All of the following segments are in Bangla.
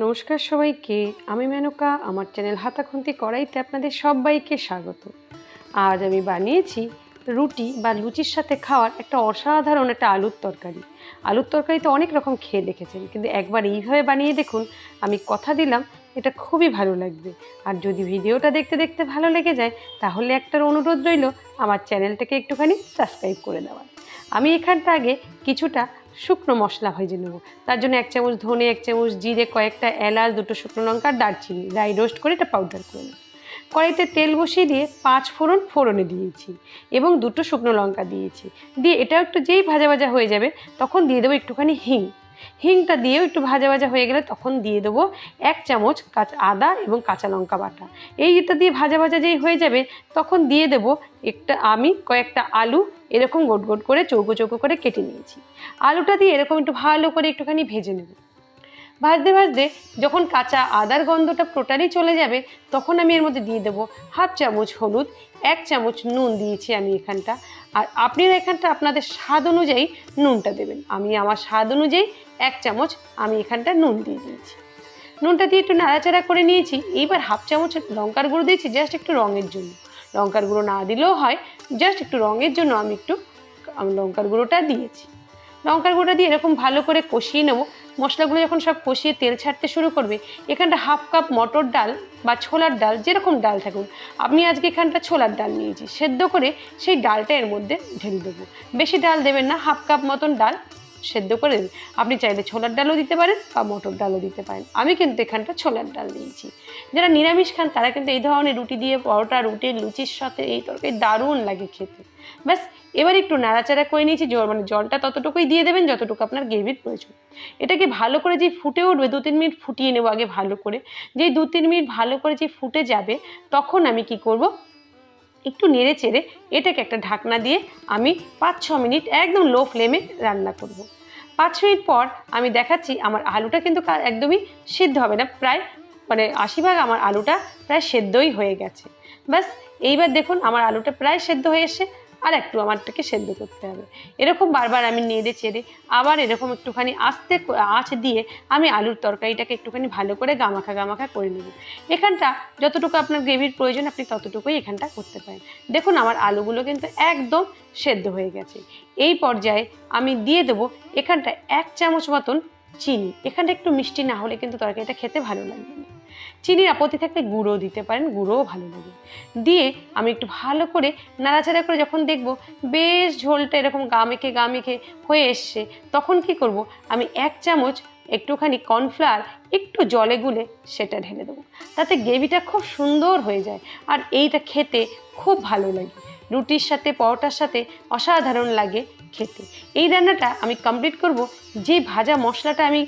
নমস্কার সবাইকে, আমি মেনকা। আমার চ্যানেল হাতাখুন্তি কড়াইতে আপনাদের সবাইকে স্বাগত। আজ আমি বানিয়েছি রুটি বা লুচির সাথে খাওয়ার একটা অসাধারণ একটা আলুর তরকারি। আলুর তরকারি তো অনেক রকম খেয়ে দেখেছেন, কিন্তু একবার এইভাবে বানিয়ে দেখুন, আমি কথা দিলাম এটা খুবই ভালো লাগবে। আর যদি ভিডিওটা দেখতে দেখতে ভালো লেগে যায়, তাহলে একটা অনুরোধ রইল আমার চ্যানেলটাকে একটুখানি সাবস্ক্রাইব করে দেওয়ার। আমি এখানটা আগে কিছুটা শুকনো মশলা ভেজে নেব। তার জন্য 1 চামচ ধনে, 1 চামচ জিরে, কয়েকটা এলাচ, 2টো শুকনো লঙ্কা, দারচিনি ড্রাই রোস্ট করে এটা পাউডার করে নেব। কড়াইতে তেল বসিয়ে দিয়ে 5 ফোড়নে দিয়েছি এবং 2টো শুকনো লঙ্কা দিয়েছি। দিয়ে এটা একটু যেই ভাজা ভাজা হয়ে যাবে তখন দিয়ে দেবো একটুখানি হিংটা দিয়েও একটু ভাজা ভাজা হয়ে গেলে তখন দিয়ে দেবো 1 চামচ আদা এবং কাঁচা লঙ্কা বাটা। এইটা দিয়ে ভাজা ভাজা যেই হয়ে যাবে তখন দিয়ে দেবো আমি কয়েকটা আলু এরকম গোট গোট করে চৌকো চৌকো করে কেটে নিয়েছি। আলুটা দিয়ে এরকম একটু ভালো করে একটুখানি ভেজে নেব। ভাজতে ভাজতে যখন কাঁচা আদার গন্ধটা টোটালি চলে যাবে তখন আমি এর মধ্যে দিয়ে দেবো 1/2 চামচ হলুদ, 1 চামচ নুন দিয়েছি আমি এখানটা। আর আপনারা এখানটা আপনাদের স্বাদ অনুযায়ী নুনটা দেবেন। আমি আমার স্বাদ অনুযায়ী 1 চামচ আমি এখানটা নুন দিয়ে দিয়েছি। নুনটা দিয়ে একটু নাড়াচাড়া করে নিয়েছি। এইবার 1/2 চামচ লঙ্কার গুঁড়ো দিয়েছি জাস্ট একটু রঙের জন্য। লঙ্কার গুঁড়ো না দিলেও হয়, জাস্ট একটু রঙের জন্য আমি একটু লঙ্কার গুঁড়োটা দিয়েছি। লঙ্কার গুঁড়োটা দিয়ে এরকম ভালো করে কষিয়ে নেব। মশলাগুলো যখন সব কষিয়ে তেল ছাড়তে শুরু করবে, এখানটা 1/2 কাপ মটর ডাল বা ছোলার ডাল, যেরকম ডাল থাকুন, আমি আজকে এখানটা ছোলার ডাল নিয়েছি, সেদ্ধ করে সেই ডালটা এর মধ্যে ঢেলে দেবো। বেশি ডাল দেবেন না, 1/2 কাপ মতন ডাল সেদ্ধ করে দেবেন। আপনি চাইলে ছোলার ডালও দিতে পারেন বা মটর ডালও দিতে পারেন। আমি কিন্তু এখানটা ছোলার ডাল দিয়েছি। যারা নিরামিষ খান তারা কিন্তু এই ধরনের রুটি দিয়ে, পরোটা, রুটির লুচির সাথে এই তরকারি দারুণ লাগে খেতে। ব্যাস, এবার একটু নাড়াচাড়া করে নিয়েছি। জলটা ততটুকুই দিয়ে দেবেন যতটুকু আপনার গ্রেভির প্রয়োজন। এটাকে ভালো করে যে ফুটে উঠবে, 2-3 মিনিট ফুটিয়ে নেবো আগে ভালো করে। যেই 2-3 মিনিট ভালো করে যে ফুটে যাবে তখন আমি কি করব, একটু নেড়ে চেড়ে এটাকে একটা ঢাকনা দিয়ে আমি 5-6 মিনিট একদম লো ফ্লেমে রান্না করব। 5 মিনিট পর আমি দেখাচ্ছি আমার আলুটা কিন্তু একদমই সিদ্ধ হবে না, প্রায় 80% আমার আলুটা প্রায় সেদ্ধই হয়ে গেছে। ব্যাস, এইবার দেখুন আমার আলুটা প্রায় সেদ্ধ হয়ে এসে আর একটু আমারটাকে সেদ্ধ করতে হবে। এরকম বারবার আমি নেড়ে চেড়ে আবার এরকম একটুখানি আস্তে আঁচ দিয়ে আমি আলুর তরকারিটাকে একটুখানি ভালো করে গামাখা করে নেব। এখানটা যতটুকু আপনার গ্রেভির প্রয়োজন আপনি ততটুকুই এখানটা করতে পারেন। দেখুন আমার আলুগুলো কিন্তু একদম সেদ্ধ হয়ে গেছে। এই পর্যায়ে আমি দিয়ে দেবো এখানটা 1 চামচ মতন চিনি। এখানটা একটু মিষ্টি না হলে কিন্তু তরকারিটা খেতে ভালো লাগবে না। চিনির আপত্তি থাকলে গুঁড়ো দিতে পারেন, গুঁড়োও ভালো লাগে। দিয়ে আমি একটু ভালো করে নাড়াচাড়া করে যখন দেখব বেশ ঝোলটা এরকম গা মেখে হয়ে এসছে, তখন কি করব, আমি 1 চামচ একটুখানি কর্নফ্লাওয়ার একটু জলে গুলে সেটা ঢেলে দেবো। তাতে গ্রেভিটা খুব সুন্দর হয়ে যায় আর এইটা খেতে খুব ভালো লাগে। রুটির সাথে, পরোটার সাথে অসাধারণ লাগে খেতে। এই রান্নাটা আমি কমপ্লিট করব যে ভাজা মশলাটা আমি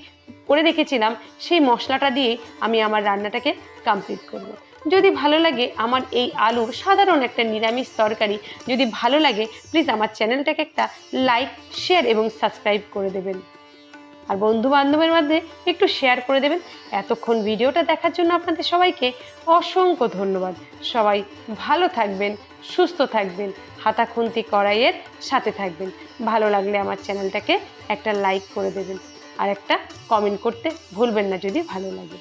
করে রেখেছিলাম, সেই মশলাটা দিয়ে আমি আমার রান্নাটাকে কমপ্লিট করব। যদি ভালো লাগে আমার এই আলুর সাধারণ একটা নিরামিষ তরকারি, যদি ভালো লাগে প্লিজ আমার চ্যানেলটাকে একটা লাইক, শেয়ার এবং সাবস্ক্রাইব করে দেবেন। আর বন্ধু বান্ধবের মধ্যে একটু শেয়ার করে দেবেন। এতক্ষণ ভিডিওটা দেখার জন্য আপনাদের সবাইকে অসংখ্য ধন্যবাদ। সবাই ভালো থাকবেন, সুস্থ থাকবেন, হাতাখুন্তি কড়াইয়ের সাথে থাকবেন। ভালো লাগলে আমার চ্যানেলটাকে একটা লাইক করে দেবেন আর একটা কমেন্ট করতে ভুলবেন না যদি ভালো লাগে।